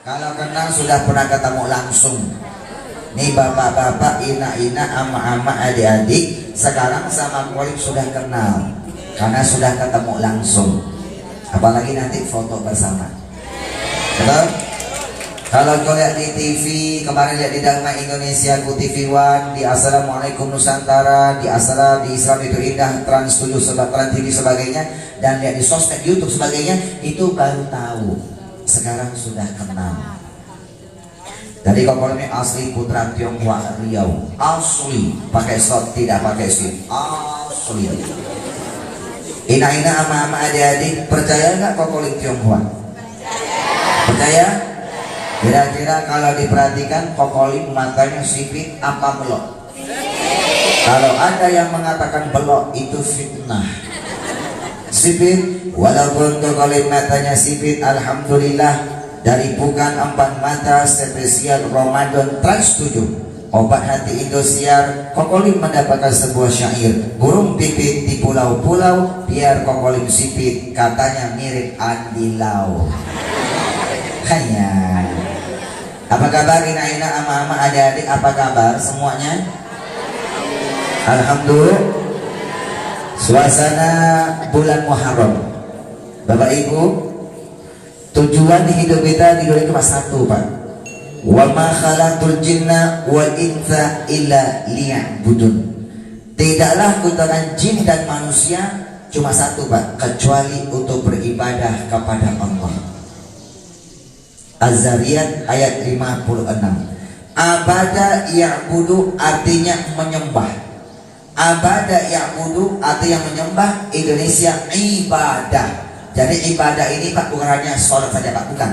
Kalau kenal sudah pernah ketemu langsung. Nih bapak-bapak, ina-ina, ama-ama, adik-adik, sekarang sama Kolim sudah kenal karena sudah ketemu langsung. Apalagi nanti foto bersama. Betul? Kalau kau lihat di TV, kemarin lihat di Dharma Indonesia, Ku TV One, di Assalamualaikum Nusantara, di Assalam, di Islam Itu Indah, Trans 7, Trans TV sebagainya, dan lihat di sosmed YouTube sebagainya, itu baru tahu. Sekarang sudah kenal. Jadi Kokolim ini asli putra Tionghoa Riau, asli, pakai slot tidak pakai sim, asli. Ina-ina, ama-ama, adik-adik, percaya nggak Kokolim Tionghoa? Percaya? Kira-kira kalau diperhatikan Kokolim matanya sipit apa belok? Kalau ada yang mengatakan belok itu fitnah. Sipit, walaupun Kokolim matanya sipit, alhamdulillah. Dari bukan 4 mata spesial Ramadan Trans 7 Obat Hati Indosiar, Kokolim mendapatkan sebuah syair, burung pipit di pulau-pulau, biar Kokolim sipit, katanya mirip Andi Lau. Hanya. Apa kabar ina-ina, ama-ama, adik-adik, apa kabar semuanya? Alhamdulillah. Suasana bulan Muharram, Bapak Ibu, tujuan hidup kita di dunia cuma satu, Pak. Wa ma khalaqtul jinna wal insa illa liya'budun. Tidaklah kuciptakan jin dan manusia cuma satu, Pak, kecuali untuk beribadah kepada Allah. Az-Zariyat ayat 56. Abada ya'budu artinya menyembah. Abada ya'budu artinya menyembah, Indonesia ibadah. Jadi ibadah ini, Pak, bukan hanya sholat saja, Pak, bukan.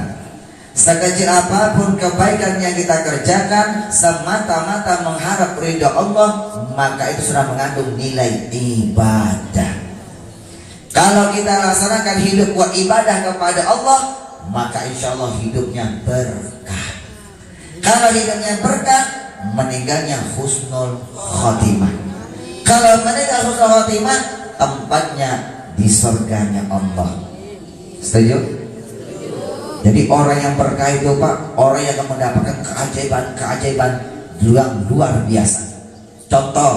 Sekecil apapun kebaikan yang kita kerjakan semata-mata mengharap ridha Allah, maka itu sudah mengandung nilai ibadah. Kalau kita laksanakan hidup buat ibadah kepada Allah, maka insya Allah hidupnya berkah. Kalau hidupnya berkah, meninggalnya husnul khotimah. Kalau meninggal husnul khotimah, tempatnya di surganya Allah. Setuju? Jadi orang yang berkah itu, Pak, orang yang akan mendapatkan keajaiban yang luar biasa. Contoh,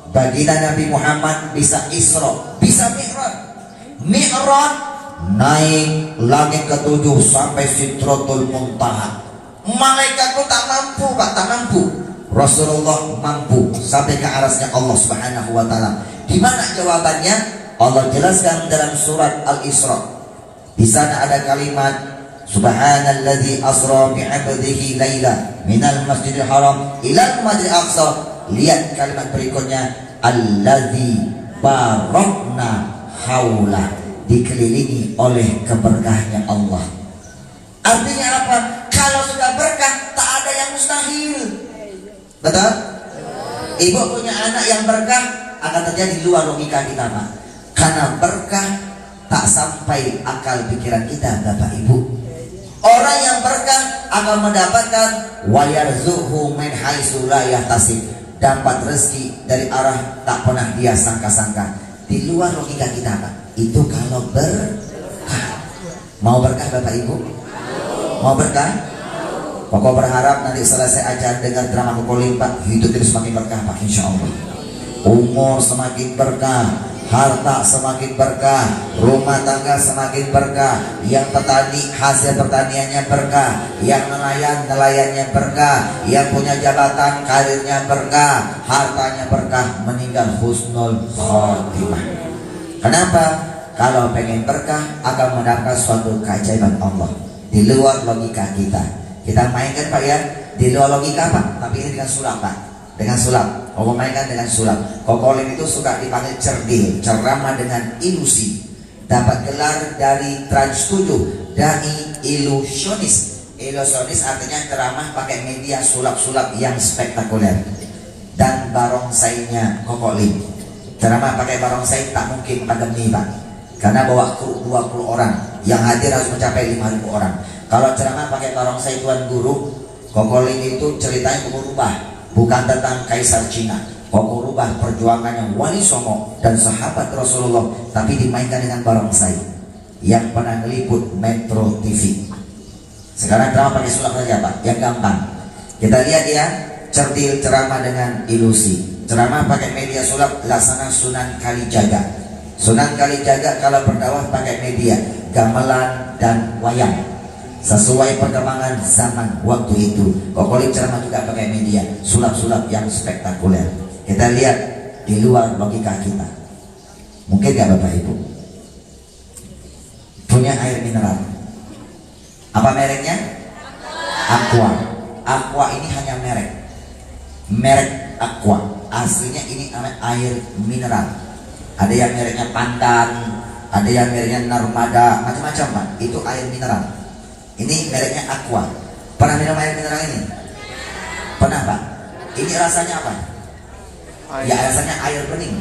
baginda Nabi Muhammad bisa Isra, bisa Mi'raj. Mi'raj naik langit ke-7 sampai Sidratul Muntaha. Malaikat pun tak mampu, Pak, tak mampu. Rasulullah mampu sampai ke arasnya Allah Subhanahu wa taala. Di mana jawabannya? Allah jelaskan dalam surat Al-Isra. Di sana ada kalimat Subhanalladzi asra bi'abdihi laila minal masjidil haram ilal masjidil aqsa. Lihat kalimat berikutnya, alladzi barakna haula, dikelilingi oleh keberkahnya Allah. Artinya apa? Kalau sudah berkah, tak ada yang mustahil. Betul? Ibu punya anak yang berkah, akan terjadi luar logika kita, Pak. Karena berkah tak sampai akal pikiran kita, Bapak Ibu. Orang yang berkah akan mendapatkan wayarzuhu min haitsu la yahtasib, dapat rezeki dari arah tak pernah dia sangka-sangka. Di luar logika kita, Pak. Itu kalau berkah. Mau berkah, Bapak Ibu? Mau berkah? Pokok berharap nanti selesai acara dengar drama Kokolim, Pak, hidup itu semakin berkah, Pak, insya Allah. Umur semakin berkah, harta semakin berkah, rumah tangga semakin berkah, yang petani hasil pertaniannya berkah, yang nelayan nelayannya berkah, yang punya jabatan karirnya berkah, hartanya berkah, meninggal husnul khotimah. Kenapa? Kalau pengen berkah akan mendapatkan suatu keajaiban Allah di luar logika kita. Kita mainkan, Pak, ya, di luar logika, Pak, tapi ini dengan sulap, Pak. Dengan sulap, Koko mainkan dengan sulap. Kokolim itu suka dipanggil cerdil, ceramah dengan ilusi. Dapat gelar dari Trans 7, dai ilusionis. Ilusionis artinya ceramah pakai media sulap-sulap yang spektakuler. Dan barongsainya Kokolim, ceramah pakai barongsai tak mungkin pandemi, Pak, karena bawa kru 20 orang, yang hadir harus mencapai 5.000 orang. Kalau ceramah pakai barongsai Tuan Guru, Kokolim itu ceritanya berubah. Bukan tentang Kaisar Cina, Koko rubah perjuangannya Wali Songo dan sahabat Rasulullah, tapi dimainkan dengan barongsai yang pernah meliput Metro TV. Sekarang drama pakai sulap saja Pak, yang gampang. Kita lihat ya, certil ceramah dengan ilusi. Ceramah pakai media sulap, laksana Sunan Kalijaga. Sunan Kalijaga kalau berdakwah pakai media gamelan dan wayang, sesuai perkembangan zaman waktu itu. Kokolim ceramah juga pakai media sulap-sulap yang spektakuler. Kita lihat di luar logika kita. Mungkin gak Bapak Ibu punya air mineral? Apa mereknya? Aqua. Aqua ini hanya merek Aqua. Aslinya ini air mineral. Ada yang mereknya Pandan, ada yang mereknya Narmada, macam-macam Pak. Itu air mineral. Ini mereknya Aqua. Pernah minum air mineral ini? Pernah Pak? Ini rasanya apa? Ya rasanya air bening.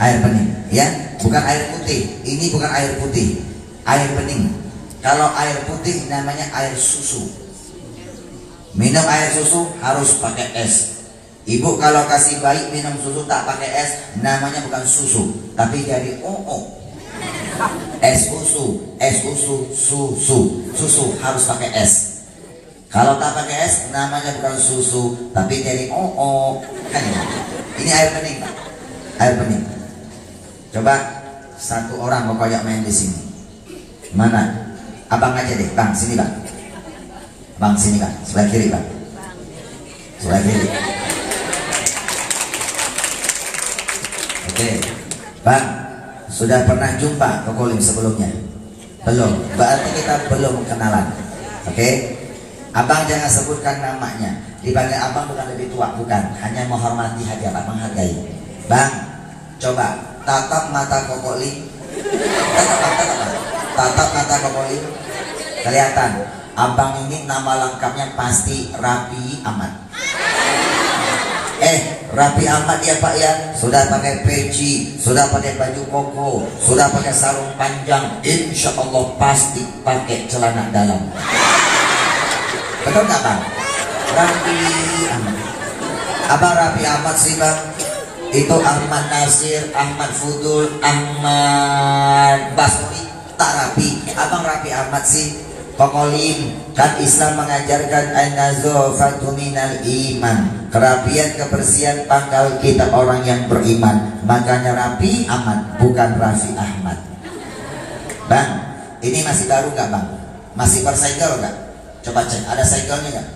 Air bening, ya, bukan air putih. Ini bukan air putih, air bening. Kalau air putih namanya air susu. Minum air susu harus pakai es. Ibu kalau kasih bayi minum susu tak pakai es, namanya bukan susu, tapi jadi OO. Es susu, susu harus pakai es. Kalau tak pakai es, namanya bukan susu, tapi jadi OO. Kan ya? Ini air bening, Pak. Air bening. Coba satu orang pokoknya main di sini. Mana? Abang aja deh, Bang, sini Bang. Bang sini Bang, sebelah kiri Bang. Sebelah kiri. Oke, Bang, sudah pernah jumpa Kokolim sebelumnya? Belum, berarti kita belum kenalan. Oke, Abang jangan sebutkan namanya. Dipanggil Abang bukan lebih tua, bukan. Hanya menghormati saja Pak, menghargai. Bang, coba tatap mata Kokolim. Tatap mata Kokolim. Kelihatan, Abang ini nama lengkapnya pasti Rapi Ahmad. Rapi Ahmad ya Pak ya. Sudah pakai peci, sudah pakai baju koko, sudah pakai sarung panjang. Insya Allah pasti pakai celana dalam. Betul nggak Bang? Rapi Ahmad. Abang Rapi Ahmad sih Bang. Itu Ahmad Nasir, Ahmad Fudul, Ahmad Basri, tak rapi. Abang Rapi Ahmad sih. Kokolim, kan Islam mengajarkan an-nazafatu minal iman. Kerapian, kebersihan pangkal kita orang yang beriman. Makanya Rapi Ahmad, bukan Raffi Ahmad. Bang, ini masih baru nggak Bang? Masih bersegel nggak? Coba cek, ada segelnya nggak?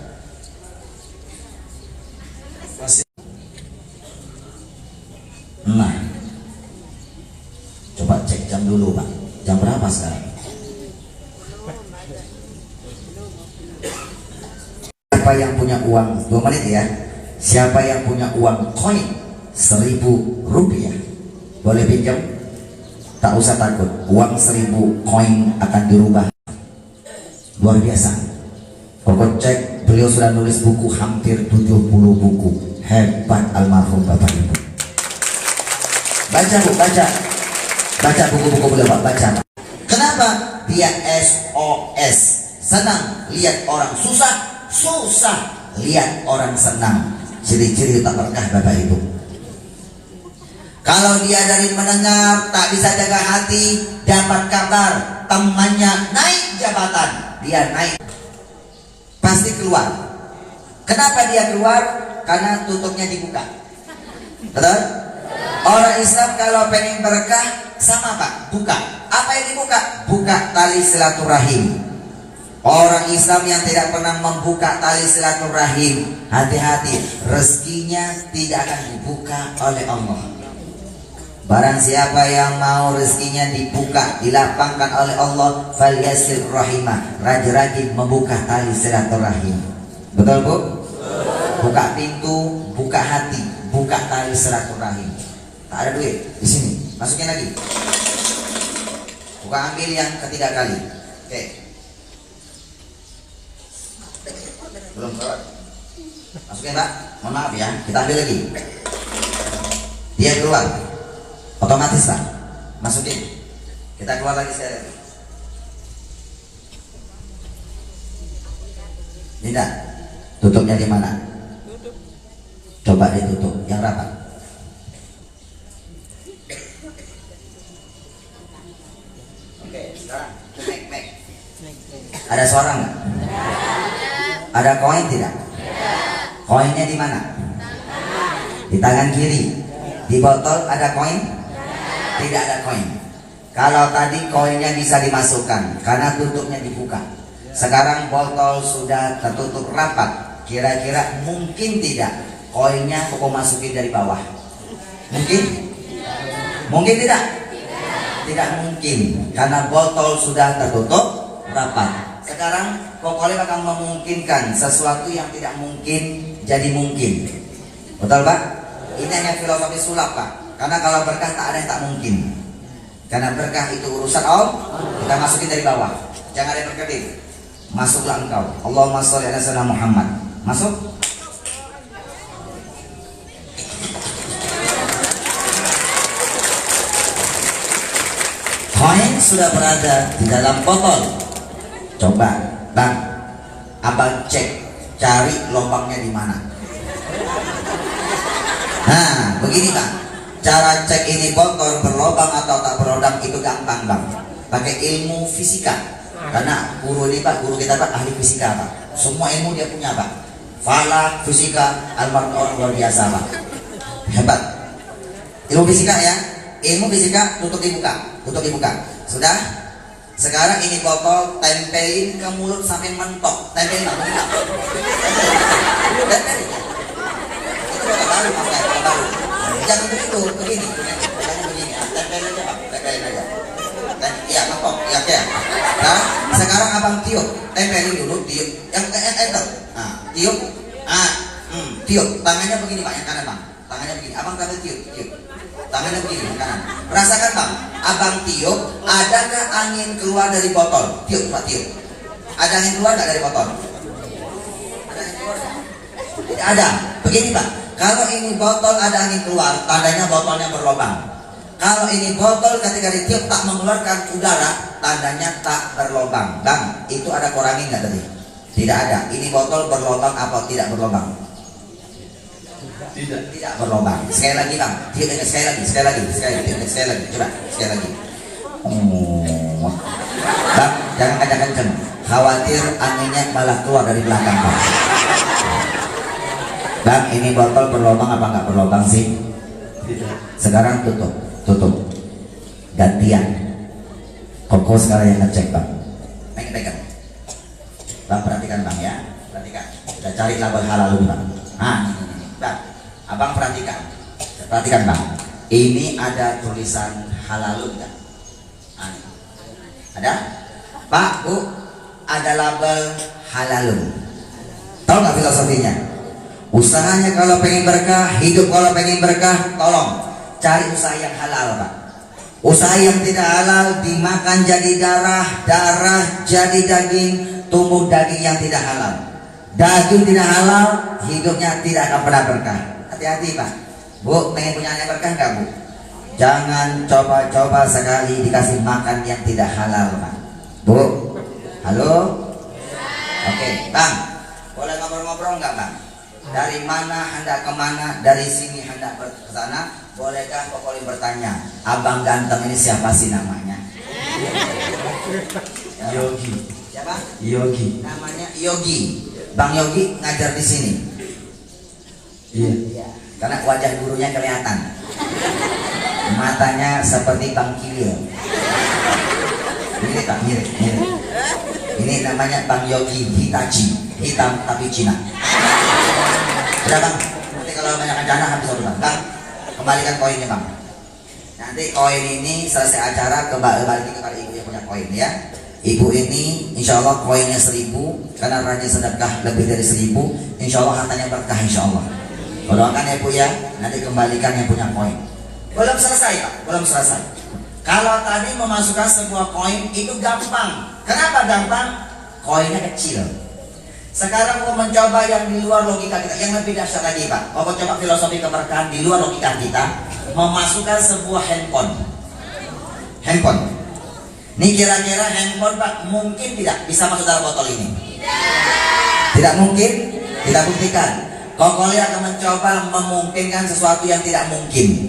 Nah, coba cek jam dulu Pak. Jam berapa sekarang? Siapa yang punya uang 2 menit ya? Siapa yang punya uang koin 1.000 rupiah boleh pinjam? Tak usah takut, uang 1.000 koin akan dirubah luar biasa. Pokok cek, beliau sudah nulis buku hampir 70 buku. Hebat almarhum Bapak Ibu. Baca Bu, baca buku-buku beliau Pak, baca Pak. Kenapa? Dia SOS, senang lihat orang susah lihat orang senang. Ciri-ciri tak berkah Bapak Ibu. Kalau dia dari mendengar tak bisa jaga hati, dapat kabar temannya naik jabatan, dia naik, pasti keluar. Kenapa dia keluar? Karena tutupnya dibuka. Betul? Orang Islam kalau pengen berkah sama Pak, buka. Apa yang dibuka? Buka tali silaturahim. Orang Islam yang tidak pernah membuka tali silaturahim, hati-hati, rezekinya tidak akan dibuka oleh Allah. Barang siapa yang mau rezekinya dibuka, dilapangkan oleh Allah, falyasir rahimah, rajin-rajin membuka tali silaturahim. Betul Bu? Buka pintu, buka hati, buka tali silaturahim. Tak ada duit di sini, masukin lagi. Buka, ambil yang ketiga kali. Oke. Belum keluar. Masukin Pak. Mohon maaf ya, kita ambil lagi. Dia keluar. Otomatis Pak. Masukin. Kita keluar lagi sekali lagi. Tidak. Tutupnya di mana? Coba ditutup yang rapat. Oke, sekarang make. Ada suara nggak? Ada koin tidak? Koinnya di mana? Di tangan kiri. Di botol ada koin? Tidak ada koin. Kalau tadi koinnya bisa dimasukkan karena tutupnya dibuka. Sekarang botol sudah tertutup rapat. Kira-kira mungkin tidak koinnya koko masukin dari bawah? Mungkin? Mungkin tidak? Tidak mungkin karena botol sudah tertutup rapat. Sekarang pokoknya akan memungkinkan sesuatu yang tidak mungkin jadi mungkin. Betul Pak? Ini hanya filosofi sulap Pak. Karena kalau berkah tak ada yang tak mungkin. Karena berkah itu urusan Allah. Kita masukin dari bawah. Jangan ada yang berkedip. Masuklah engkau. Allahumma sholli ala sayyidina Muhammad. Masuk. Koin sudah berada di dalam botol. Coba, Bang, abang cek, cari lubangnya di mana. Nah, begini Bang, cara cek ini botol berlubang atau tak berlubang itu gampang Bang. Pakai ilmu fisika. Karena guru ini Pak, guru kita Pak ahli fisika Pak. Semua ilmu dia punya Pak. Falak, fisika, almarhum orang luar biasa Pak. Hebat. Ilmu fisika ya, ilmu fisika tutup dibuka. Sudah? Sekarang ini botol tempelin ke mulut sampai mentok. Tempelin Bang, tempelin. Itu botol baru Mas, botol baru. Jangan begitu, begini. Tempelin aja Bang, tempelin aja. Iya, mentok, ya. Nah, sekarang abang tiup, tempelin dulu, tiup. Yang nah, tiup. Tiup. Tangannya begini Pak, yang kanan Bang. Tangannya begini. Abang sambil tiup. Tangannya begini, yang kanan. Rasakan Bang, abang tiup, adakah angin keluar dari botol? Tiup Pak, tiup. Ada angin keluar nggak dari botol? Ada angin keluar nggak? Tidak ada. Begini Pak, kalau ini botol ada angin keluar, tandanya botolnya berlubang. Kalau ini botol ketika ditiup tak mengeluarkan udara, tandanya tak berlubang. Bang, itu ada kurangin nggak tadi? Tidak ada. Ini botol berlubang apa tidak berlubang? Tidak berlubang. Sekali lagi Bang, sekali lagi. Coba sekali lagi. Bang, jangan kencang-kencang. Khawatir anginnya malah keluar dari belakang Bang. Bang, ini botol berlubang apa nggak berlubang sih? Sekarang tutup. Gantian. Koko sekarang yang ngecek Bang. Pegang. Bang perhatikan Bang ya. Kita cari label halal dulu Bang. Ini Bang. Abang perhatikan Bang, ini ada tulisan halalun kan? Ada? Pak, Bu, ada label halalun. Tahu nggak filosofinya? Usahanya kalau pengen berkah, hidup kalau pengen berkah, tolong cari usaha yang halal Pak. Usaha yang tidak halal dimakan jadi darah jadi daging, tumbuh daging yang tidak halal. Daging tidak halal, hidupnya tidak akan pernah berkah. Hati-hati Pak. Bu, pengen punya anak berkah nggak Bu? Jangan coba-coba sekali dikasih makan yang tidak halal Pak. Bu, halo? Oke, Bang, boleh ngobrol-ngobrol nggak Bang? Dari mana hendak kemana? Dari sini hendak ke sana? Bolehkah pokoknya bertanya, abang ganteng ini siapa sih namanya? Yogi. Siapa? Yogi. Namanya Yogi. Bang Yogi ngajar di sini. Iya. Karena wajah gurunya kelihatan. Matanya seperti Bang Kilio. Ini tak mirip. Ini namanya Bang Yogi Hitachi, hitam tapi Cina. Udah Bang, nanti kalau banyak acara habis Bang. Bang, kembalikan koinnya Bang. Nanti koin ini selesai acara kembali kepada ibu yang punya koin ya. Ibu ini insya Allah koinnya 1000 karena rajin sedekah lebih dari 1000. Insya Allah hartanya berkah insya Allah. Doakan ya Bu ya, nanti kembalikan yang punya koin. Belum selesai Pak, belum selesai. Kalau tadi memasukkan sebuah koin itu gampang. Kenapa gampang? Koinnya kecil. Sekarang mau mencoba yang di luar logika kita, yang lebih dahsyat lagi Pak. Mau coba filosofi keberkahan di luar logika kita, memasukkan sebuah handphone. Ini kira-kira handphone Pak mungkin tidak bisa masuk dalam botol ini? Tidak mungkin? Kita buktikan. Kokoli akan mencoba memungkinkan sesuatu yang tidak mungkin.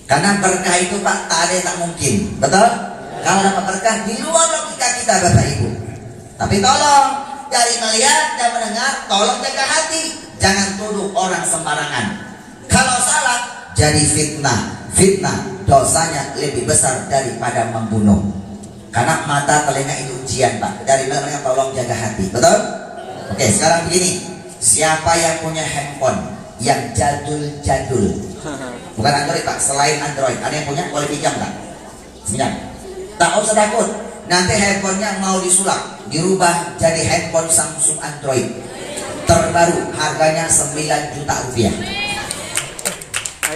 Karena berkah itu Pak tak ada yang tak mungkin. Betul? Kalau dapat berkah di luar logika kita Bapak Ibu. Tapi tolong dari melihat dan mendengar, tolong jaga hati. Jangan tuduh orang sembarangan. Kalau salah, jadi fitnah. Fitnah dosanya lebih besar daripada membunuh. Karena mata, telinga itu ujian, Pak. Dari mana tolong jaga hati. Betul? Oke, sekarang begini. Siapa yang punya handphone yang jadul-jadul? Bukan Android, Pak. Selain Android, ada yang punya? Boleh pinjam, Pak? Pinjam. Tak usah takut. Nanti handphonenya mau disulap, dirubah jadi handphone Samsung Android terbaru, harganya 9 juta rupiah.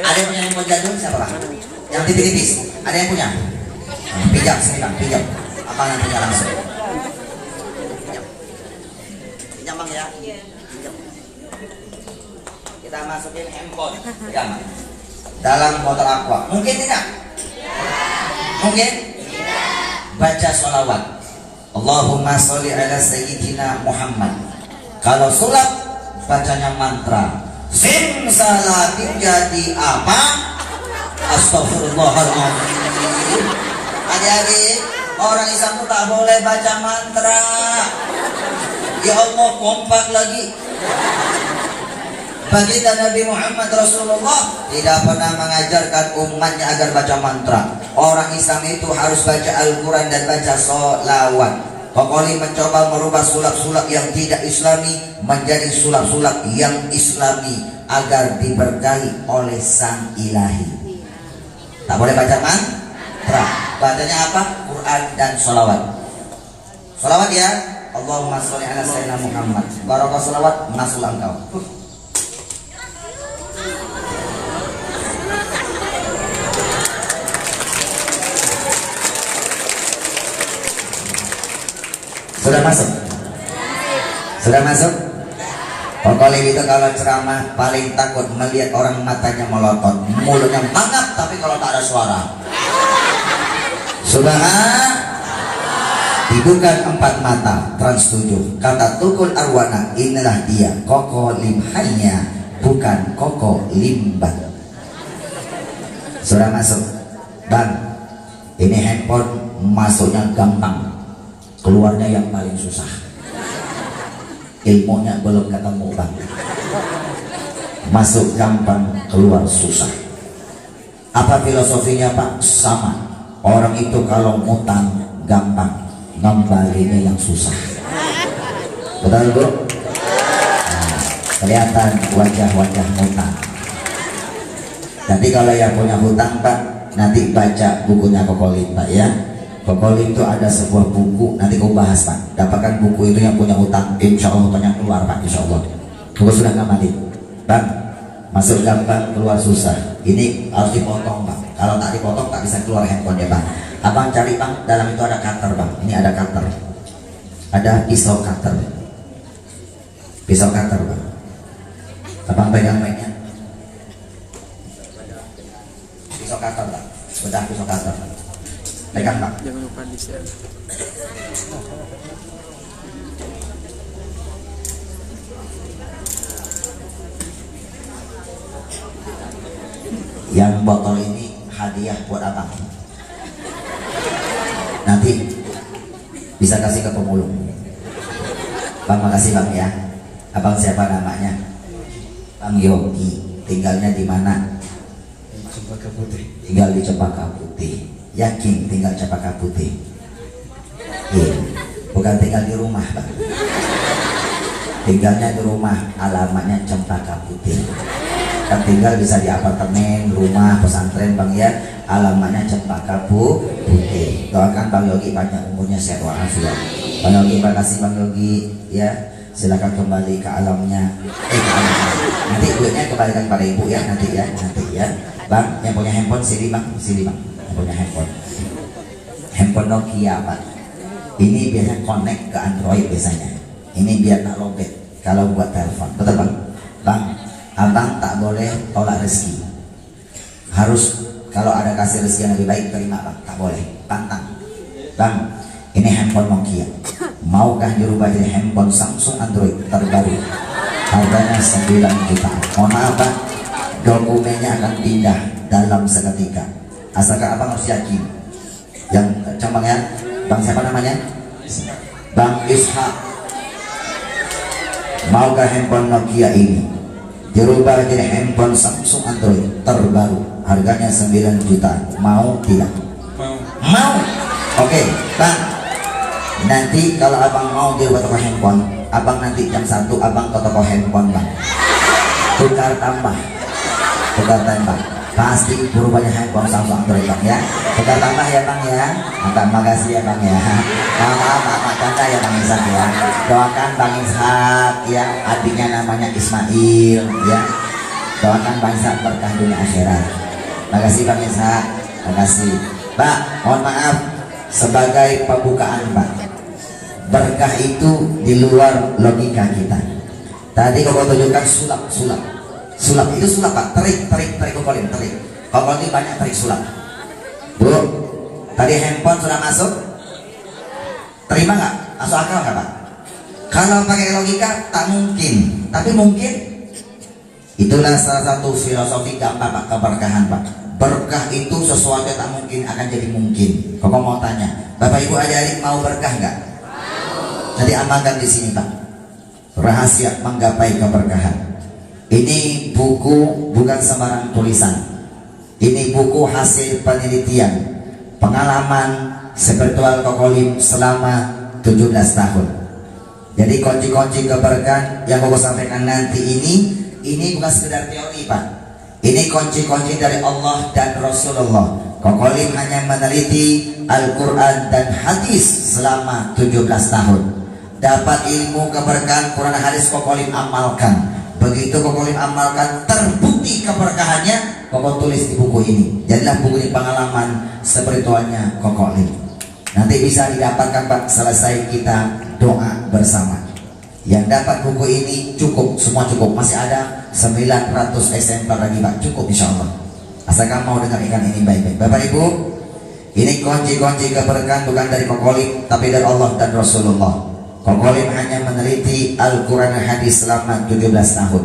Ada yang punya handphone jadul? Siapa, Pak? Yang tipis-tipis. Ada yang punya? Pinjam, sini Bang, pinjam. Apa nantinya langsung? Pinjam Bang ya. Pinjam. Kita masukin handphone. Pinjam dalam botol aqua. Mungkin tidak? Mungkin? Baca sholawat. Allahumma sholli ala sayyidina Muhammad. Kalau sulap, bacanya mantra. Simsalabim jadi apa? Astagfirullahaladzim. Adik-adik, orang Islam itu tak boleh baca mantra. Ya Allah, kompak lagi. Baginda Nabi Muhammad Rasulullah tidak pernah mengajarkan umatnya agar baca mantra. Orang Islam itu harus baca Al-Quran dan baca sholawat. Kokoli mencoba merubah sulap-sulap yang tidak islami menjadi sulap-sulap yang islami agar diberkahi oleh Sang Ilahi. Tak boleh baca mantra. Bacanya apa? Quran dan sholawat. Sholawat ya. Allahumma sholli ala sayyidina Muhammad. Barokah sholawat masuk engkau. Sudah masuk? Sudah masuk? Pokoknya itu kalau ceramah paling takut melihat orang matanya melotot, mulutnya mangap tapi kalau tak ada suara. Sudah dibuka 4 mata, trans 7. Kata Tukul Arwana, inilah dia Koko Limhanya, bukan Koko Limban. Sudah masuk? Bang, ini handphone masuknya gampang, keluarnya yang paling susah. Ilmunya belum ketemu, Bang. Masuk gampang, keluar susah. Apa filosofinya, Pak? Sama. Orang itu kalau ngutang gampang, ngembalinya yang susah. Betul, Bu? Nah, kelihatan wajah-wajah ngutang. Nanti kalau yang punya hutang, Pak, nanti baca bukunya Kokolin, Pak ya. Kokolin itu ada sebuah buku, nanti kau bahas, Pak. Dapatkan buku itu yang punya hutang, insya Allah hutangnya keluar, Pak, insya Allah. Buku sudah ngamalin, Bang. Masuk gampang, keluar susah. Ini harus dipotong, Bang. Kalau tak dipotong tak bisa keluar handphone ya, Bang. Abang cari, Bang, dalam itu ada cutter, Bang. Ini ada cutter, ada pisau cutter, pisau cutter, Bang. Abang pegang mic-nya, pisau cutter, Bang. Bedah pisau cutter, Bang. Pegang, Bang. Jangan lupa di share. Yang botol ini hadiah buat abang. Nanti bisa kasih ke pemulung. Bang, makasih Bang ya. Abang siapa namanya? Bang Yogi. Tinggalnya di mana? Cempaka Putih. Tinggal di Cempaka Putih. Yakin tinggal Cempaka Putih? Iya. Bukan tinggal di rumah, Bang. Tinggalnya di rumah, alamatnya Cempaka Putih. Kan tinggal bisa di apartemen, rumah, pesantren, Bang ya. Alamatnya Cempaka Putih. Doakan Bang Yogi panjang umurnya, sehat walafiat. Bang Yogi, makasih Bang Yogi ya. Silakan kembali ke alamnya. Ke alamnya. Nanti duitnya kembalikan pada ibu ya, nanti ya, Bang, yang punya handphone sini, Bang, sini, Bang. Yang punya handphone Nokia, Pak. Ini biasanya connect ke Android biasanya. Ini biar tak lobet kalau buat telepon. Betul, Bang? Bang, abang tak boleh tolak rezeki. Harus kalau ada kasih rezeki yang lebih baik terima, Bang. Tak boleh, pantang. Bang, ini handphone Nokia. Maukah dirubah jadi handphone Samsung Android terbaru? Harganya 9 juta. Mohon maaf, Bang, dokumennya akan pindah dalam seketika. Asalkan abang harus yakin. Yang cembang ya, Bang siapa namanya? Bang Ishak. Maukah handphone Nokia ini dirubah jadi handphone Samsung Android terbaru, harganya 9 juta? Mau tidak? Mau. Oke, Bang. Nanti kalau abang mau dirubah toko handphone, abang nanti jam 1 abang ke toko handphone, Bang. Tukar tambah. Pasti berubahnya handphone Samsung Android, Bang, ya. Tukar tambah ya, Bang, ya. Makasih ya, Bang, ya. Maaf canda ya, Bang Ishak, ya. Doakan Bang Ishak, ya, adiknya namanya Ismail, ya. Doakan Bang Ishak berkah dunia akhirat. Makasih Bang Ishak, makasih. Pak, mohon maaf sebagai pembukaan, Pak. Berkah itu di luar logika kita. Tadi kau tunjukkan sulap itu sulap, Pak. Terik kokolin, terik. Kokolin banyak terik sulap. Bu, tadi handphone sudah masuk? Terima nggak? Masuk akal nggak, Pak? Kalau pakai logika tak mungkin, tapi mungkin. Itulah salah satu filosofi gampang, Pak, keberkahan, Pak. Berkah itu sesuatu yang tak mungkin akan jadi mungkin. Kok mau tanya, Bapak Ibu adik-adik mau berkah nggak? Jadi amalkan di sini, Pak. Rahasia menggapai keberkahan. Ini buku bukan sembarang tulisan. Ini buku hasil penelitian, pengalaman spiritual Kokolim selama 17 tahun. Jadi kunci-kunci keberkahan yang aku sampaikan nanti ini bukan sekedar teori, Pak. Ini kunci-kunci dari Allah dan Rasulullah. Kokolim hanya meneliti Al-Quran dan hadis selama 17 tahun. Dapat ilmu keberkahan Quran dan hadis, Kokolim amalkan. Begitu Kokolim amalkan, terbukti keberkahannya, Koko tulis di buku ini. Jadilah buku ini pengalaman spiritualnya Kokolim. Nanti bisa didapatkan, Pak, selesai kita doa bersama. Yang dapat buku ini cukup, semua cukup. Masih ada 900 eksemplar lagi, Pak. Cukup insya Allah. Asalkan mau dengarkan ini baik-baik. Bapak Ibu, ini kunci-kunci keberkahan bukan dari Kokolim, tapi dari Allah dan Rasulullah. Kokolim hanya meneliti Al-Quran dan hadis selama 17 tahun.